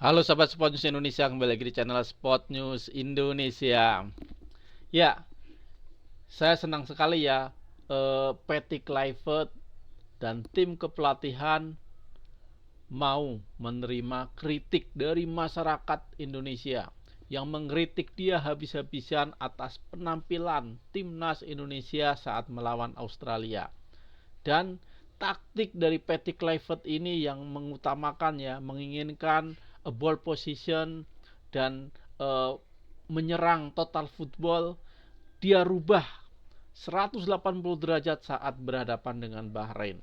Halo sahabat Sport News Indonesia, kembali lagi di channel Sport News Indonesia. Ya, saya senang sekali ya, Patrick Kluivert dan tim kepelatihan mau menerima kritik dari masyarakat Indonesia yang mengkritik dia habis-habisan atas penampilan timnas Indonesia saat melawan Australia. Dan taktik dari Patrick Kluivert ini yang mengutamakan ya, menginginkan a ball position dan menyerang total football, dia rubah 180 derajat saat berhadapan dengan Bahrain.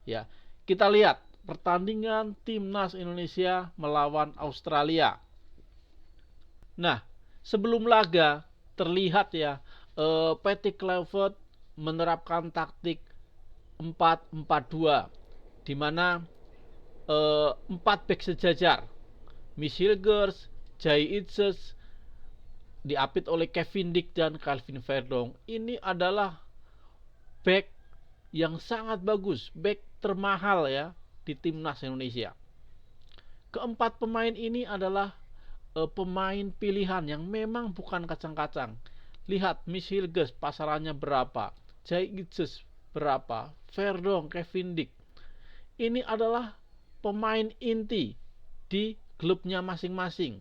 Ya, kita lihat pertandingan timnas Indonesia melawan Australia. Nah, sebelum laga terlihat ya, Patrick Kluivert menerapkan taktik 4-4-2 di mana 4 back sejajar. Michel Gers, Jai Itzes diapit oleh Kevin Dick dan Calvin Verdong. Ini adalah back yang sangat bagus, back termahal ya di timnas Indonesia. Keempat pemain ini adalah pemain pilihan yang memang bukan kacang-kacang. Lihat Michel Gers pasarannya berapa, Jai Itzes berapa, Verdong, Kevin Dick. Ini adalah pemain inti di klubnya masing-masing.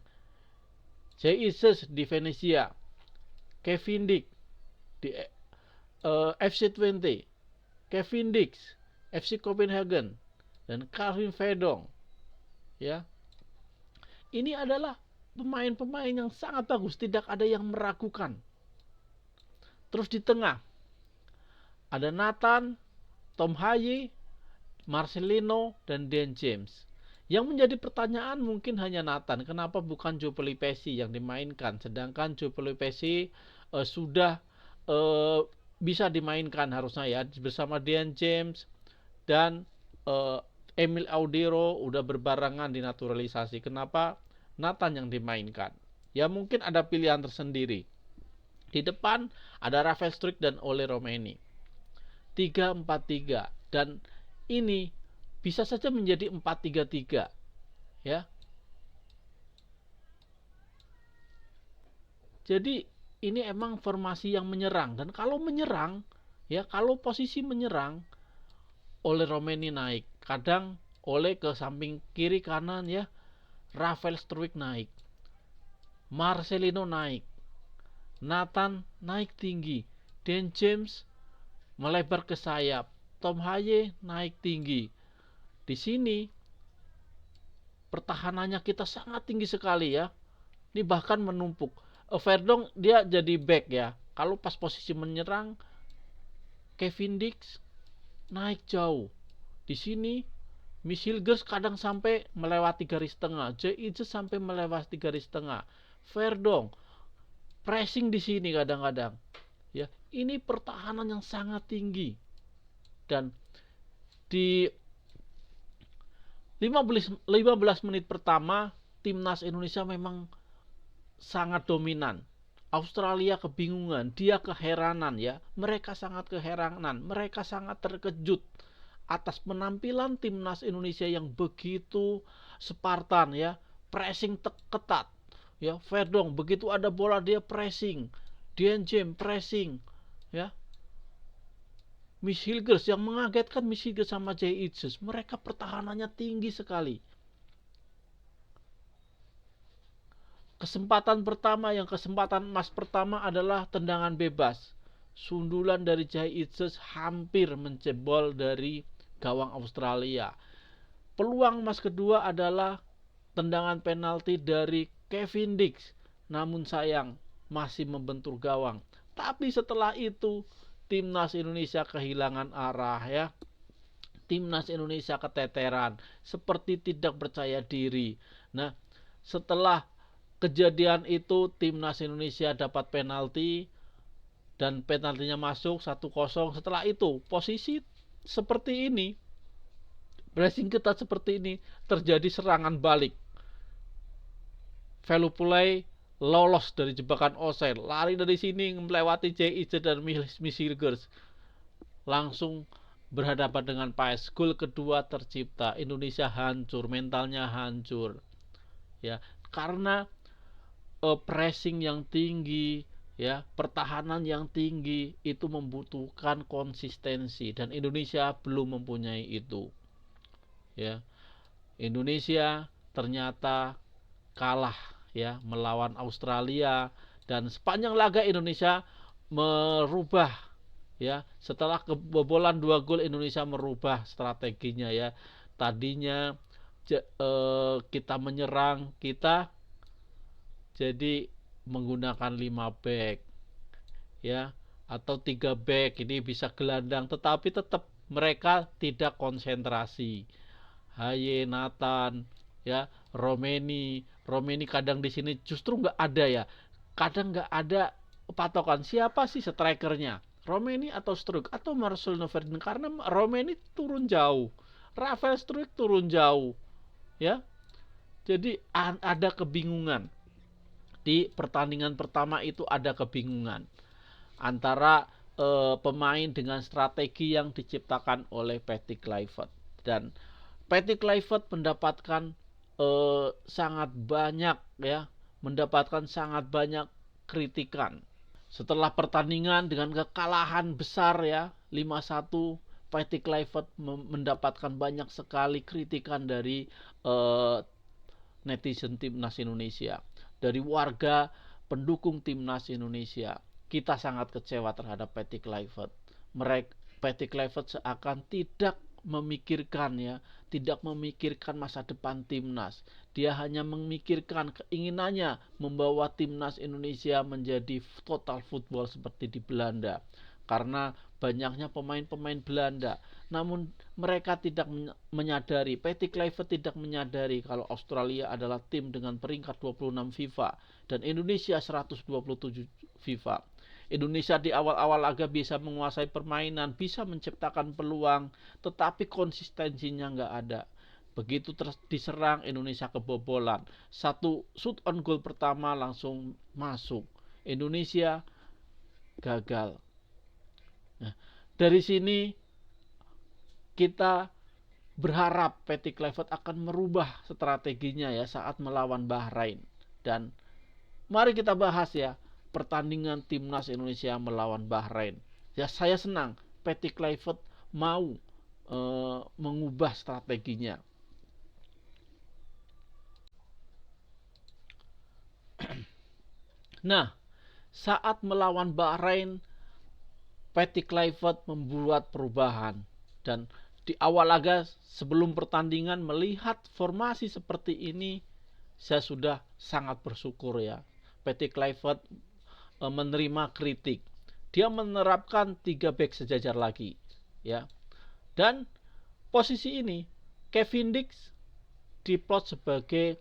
Jay Itzes di Venezia, Kevin Dick di FC20, Kevin Dick FC Copenhagen, dan Calvin Verdong. Ya, ini adalah pemain-pemain yang sangat bagus, tidak ada yang meragukan. Terus di tengah ada Nathan, Tom Haye, Marcelino, dan Dan James. Yang menjadi pertanyaan mungkin hanya Nathan, kenapa bukan Joe Pelipesi yang dimainkan, sedangkan Joe Pelipesi sudah bisa dimainkan harusnya ya bersama Dan James dan Emil Audero udah berbarengan di naturalisasi. Kenapa Nathan yang dimainkan? Ya mungkin ada pilihan tersendiri. Di depan ada Rafael Struijk dan Ole Romeni. 3-4-3 dan ini bisa saja menjadi 4-3-3 ya. Jadi ini emang formasi yang menyerang, dan kalau menyerang ya, kalau posisi menyerang oleh Romeni naik, kadang oleh ke samping kiri kanan ya, Rafael Struijk naik, Marcelino naik, Nathan naik tinggi, Dan James melebar ke sayap, Tom Haye naik tinggi. Di sini pertahanannya kita sangat tinggi sekali ya. Ini bahkan menumpuk. Verdong dia jadi back ya. Kalau pas posisi menyerang, Kevin Dick naik jauh. Di sini Michel Gers kadang sampai melewati garis tengah, Jay Itzes sampai melewati garis tengah. Verdong pressing di sini kadang-kadang. Ya, ini pertahanan yang sangat tinggi. Dan di 15 menit pertama timnas Indonesia memang sangat dominan. Australia kebingungan, dia keheranan ya. Mereka sangat keheranan, mereka sangat terkejut atas penampilan timnas Indonesia yang begitu Spartan ya, pressing ketat. Ya, Verdong begitu ada bola dia pressing, Dan James pressing ya. Michel Gers yang mengagetkan, Michel Gers sama Jay Itzes, mereka pertahanannya tinggi sekali. Kesempatan emas pertama adalah tendangan bebas. Sundulan dari Jay Itzes hampir menjebol dari gawang Australia. Peluang emas kedua adalah tendangan penalti dari Kevin Dick, namun sayang masih membentur gawang. Tapi setelah itu timnas Indonesia kehilangan arah ya. Timnas Indonesia keteteran, seperti tidak percaya diri. Nah, setelah kejadian itu timnas Indonesia dapat penalti dan penaltinya masuk 1-0. Setelah itu posisi seperti ini, pressing ketat seperti ini, terjadi serangan balik. Velupulai lolos dari jebakan offside, lari dari sini melewati J.I.J dan Michel Gers, langsung berhadapan dengan PAS. Gol kedua tercipta, Indonesia hancur, mentalnya hancur ya, karena pressing yang tinggi, ya, pertahanan yang tinggi itu membutuhkan konsistensi dan Indonesia belum mempunyai itu, ya. Indonesia ternyata kalah, ya, melawan Australia, dan sepanjang laga Indonesia merubah, ya, setelah kebobolan 2 gol Indonesia merubah strateginya, ya. Tadinya kita menyerang, kita jadi menggunakan 5 back, ya, atau 3 back, ini bisa gelandang, tetapi tetap mereka tidak konsentrasi. Haye, Nathan, ya, Romeni kadang di sini justru nggak ada, ya, kadang nggak ada patokan siapa sih strikernya, Romeni atau Struijk atau Marcelino Ferdinand, karena Romeni turun jauh, Rafael Struijk turun jauh, ya. Jadi ada kebingungan di pertandingan pertama itu, ada kebingungan antara pemain dengan strategi yang diciptakan oleh Patrick Kluivert, dan Patrick Kluivert mendapatkan sangat banyak, ya, mendapatkan sangat banyak kritikan setelah pertandingan dengan kekalahan besar, ya, 5-1. Patrick Kluivert mendapatkan banyak sekali kritikan dari netizen timnas Indonesia, dari warga pendukung timnas Indonesia. Kita sangat kecewa terhadap Patrick Kluivert. Patrick Kluivert seakan tidak memikirkan, ya, tidak memikirkan masa depan timnas. Dia hanya memikirkan keinginannya membawa timnas Indonesia menjadi total football seperti di Belanda, karena banyaknya pemain-pemain Belanda. Namun mereka tidak menyadari, Patrick Kluivert tidak menyadari kalau Australia adalah tim dengan peringkat 26 FIFA dan Indonesia 127 FIFA. Indonesia di awal-awal laga bisa menguasai permainan, bisa menciptakan peluang, tetapi konsistensinya nggak ada. Begitu diserang, Indonesia kebobolan. Satu shoot on goal pertama langsung masuk, Indonesia gagal. Nah, dari sini kita berharap Patrick Kluivert akan merubah strateginya, ya, saat melawan Bahrain. Dan mari kita bahas, ya, pertandingan timnas Indonesia melawan Bahrain. Ya, saya senang Patrick Kluivert mau mengubah strateginya. Nah, saat melawan Bahrain, Patrick Kluivert membuat perubahan, dan di awal laga sebelum pertandingan melihat formasi seperti ini, saya sudah sangat bersyukur, ya. Patrick Kluivert menerima kritik. Dia menerapkan 3 back sejajar lagi, ya. Dan posisi ini Kevin Dix diplot sebagai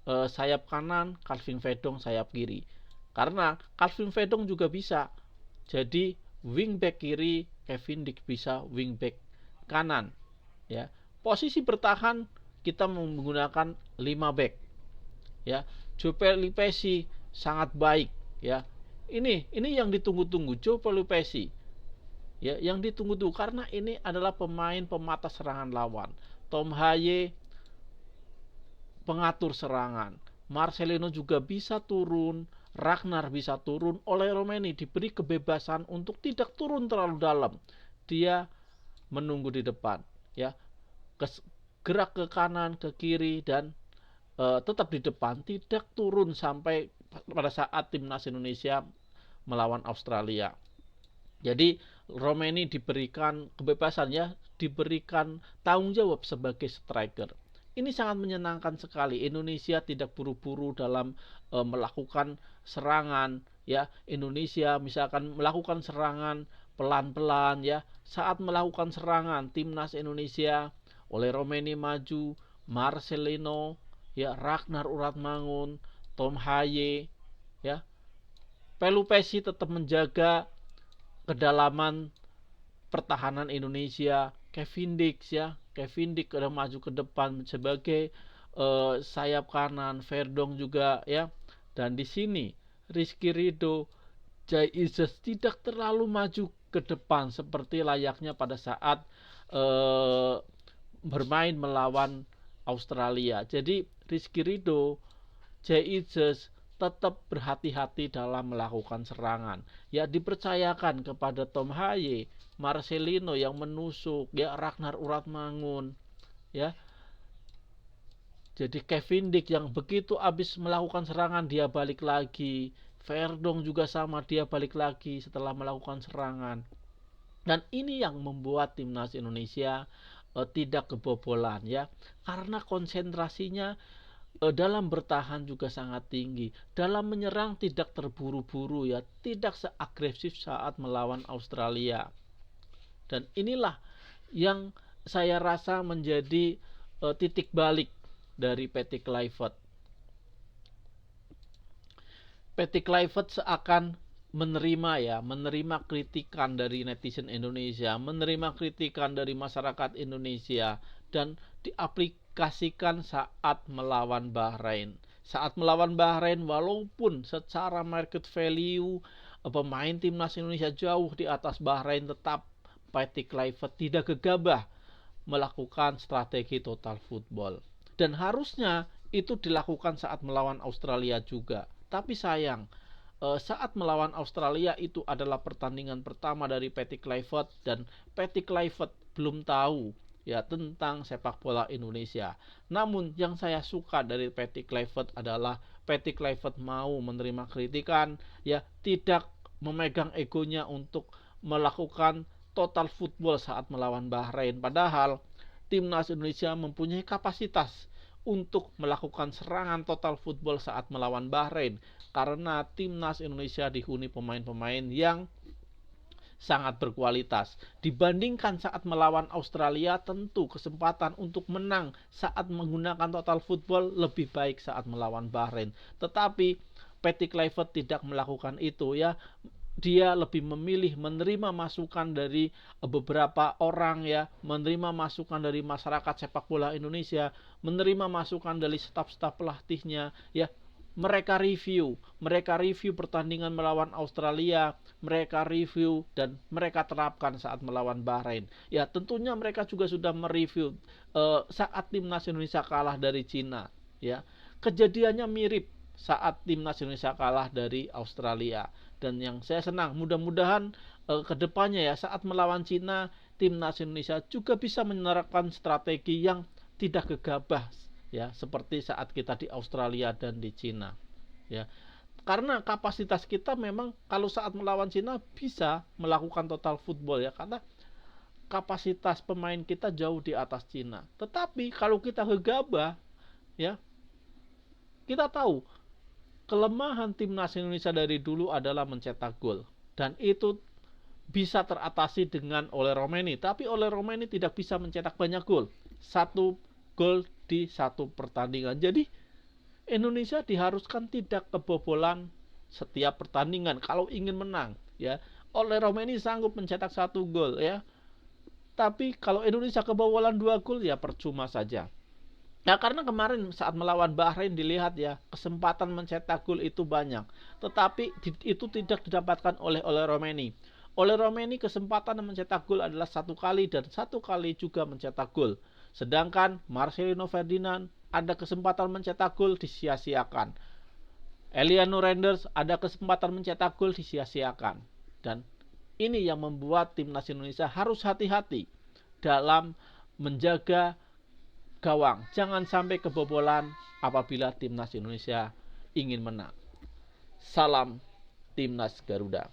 sayap kanan, Calvin Verdong sayap kiri. Karena Calvin Verdong juga bisa jadi wingback kiri, Kevin Dix bisa wingback kanan, ya. Posisi bertahan kita menggunakan 5 back, ya. Joe Pelupessy sangat baik, ya. Ini yang ditunggu-tunggu, Joe Pelupessy, ya, yang ditunggu-tunggu, karena ini adalah pemain pemata serangan lawan. Tom Haye pengatur serangan, Marcelino juga bisa turun, Ragnar bisa turun. Oleh Romeni diberi kebebasan untuk tidak turun terlalu dalam, dia menunggu di depan, ya, gerak ke kanan, ke kiri, dan tetap di depan, tidak turun sampai pada saat timnas Indonesia melawan Australia. Jadi Romeni diberikan kebebasan, ya, diberikan tanggung jawab sebagai striker. Ini sangat menyenangkan sekali. Indonesia tidak buru-buru dalam melakukan serangan, ya. Indonesia misalkan melakukan serangan pelan-pelan, ya. Saat melakukan serangan, timnas Indonesia oleh Romeni maju, Marcelino, ya, Ragnar Uratmangun, Tom Haye, ya. Pelupessy tetap menjaga kedalaman pertahanan Indonesia. Kevin Dix, ya, Kevin Dix udah maju ke depan sebagai sayap kanan, Verdong juga, ya. Dan di sini Rizky Ridho, Jai Isis tidak terlalu maju ke depan seperti layaknya pada saat bermain melawan Australia. Jadi Rizky Ridho Jesus tetap berhati-hati dalam melakukan serangan. Ya, dipercayakan kepada Tom Haye, Marcelino yang menusuk, ya, Ragnar Uratmangun, ya. Jadi Kevin Dick yang begitu habis melakukan serangan dia balik lagi. Verdong juga sama, dia balik lagi setelah melakukan serangan. Dan ini yang membuat timnas Indonesia tidak kebobolan, ya, karena konsentrasinya dalam bertahan juga sangat tinggi, dalam menyerang tidak terburu-buru, ya, tidak seagresif saat melawan Australia. Dan inilah yang saya rasa menjadi titik balik dari Patty Kluivert. Patty Kluivert seakan menerima kritikan dari netizen Indonesia, menerima kritikan dari masyarakat Indonesia, dan diaplikasikan saat melawan Bahrain. Saat melawan Bahrain, walaupun secara market value pemain timnas Indonesia jauh di atas Bahrain, tetap Patty Kluivert tidak gegabah melakukan strategi total football. Dan harusnya itu dilakukan saat melawan Australia juga. Tapi sayang, saat melawan Australia itu adalah pertandingan pertama dari Patty Kluivert, dan Patty Kluivert belum tahu, ya, tentang sepak bola Indonesia. Namun yang saya suka dari Patty Kluivert adalah Patty Kluivert mau menerima kritikan, ya, tidak memegang egonya untuk melakukan total football saat melawan Bahrain. Padahal timnas Indonesia mempunyai kapasitas untuk melakukan serangan total football saat melawan Bahrain, karena timnas Indonesia dihuni pemain-pemain yang sangat berkualitas. Dibandingkan saat melawan Australia, tentu kesempatan untuk menang saat menggunakan total football lebih baik saat melawan Bahrain. Tetapi Patty Kluivert tidak melakukan itu, ya. Dia lebih memilih menerima masukan dari beberapa orang, ya, menerima masukan dari masyarakat sepak bola Indonesia, menerima masukan dari staf-staf pelatihnya, ya. Mereka review pertandingan melawan Australia, mereka review dan mereka terapkan saat melawan Bahrain. Ya, tentunya mereka juga sudah mereview saat timnas Indonesia kalah dari Cina, ya. Kejadiannya mirip saat timnas Indonesia kalah dari Australia. Dan yang saya senang, mudah-mudahan kedepannya, ya, saat melawan Cina, timnas Indonesia juga bisa menerapkan strategi yang tidak gegabah, ya, seperti saat kita di Australia dan di Cina, ya. Karena kapasitas kita memang kalau saat melawan Cina bisa melakukan total football, ya, karena kapasitas pemain kita jauh di atas Cina. Tetapi kalau kita gegabah, ya, kita tahu kelemahan timnas Indonesia dari dulu adalah mencetak gol, dan itu bisa teratasi dengan Ole Romeni. Tapi Ole Romeni tidak bisa mencetak banyak gol, 1 gol di 1 pertandingan. Jadi Indonesia diharuskan tidak kebobolan setiap pertandingan kalau ingin menang, ya. Ole Romeni sanggup mencetak 1 gol, ya. Tapi kalau Indonesia kebobolan 2 gol, ya percuma saja. Nah, karena kemarin saat melawan Bahrain dilihat, ya, kesempatan mencetak gol itu banyak, tetapi itu tidak didapatkan oleh Ole Romeni. Ole Romeni kesempatan mencetak gol adalah 1 kali dan 1 kali juga mencetak gol. Sedangkan Marcelino Ferdinand ada kesempatan mencetak gol, disia-siakan. Eliano Renders ada kesempatan mencetak gol, disia-siakan. Dan ini yang membuat timnas Indonesia harus hati-hati dalam menjaga gawang. Jangan sampai kebobolan apabila timnas Indonesia ingin menang. Salam Timnas Garuda.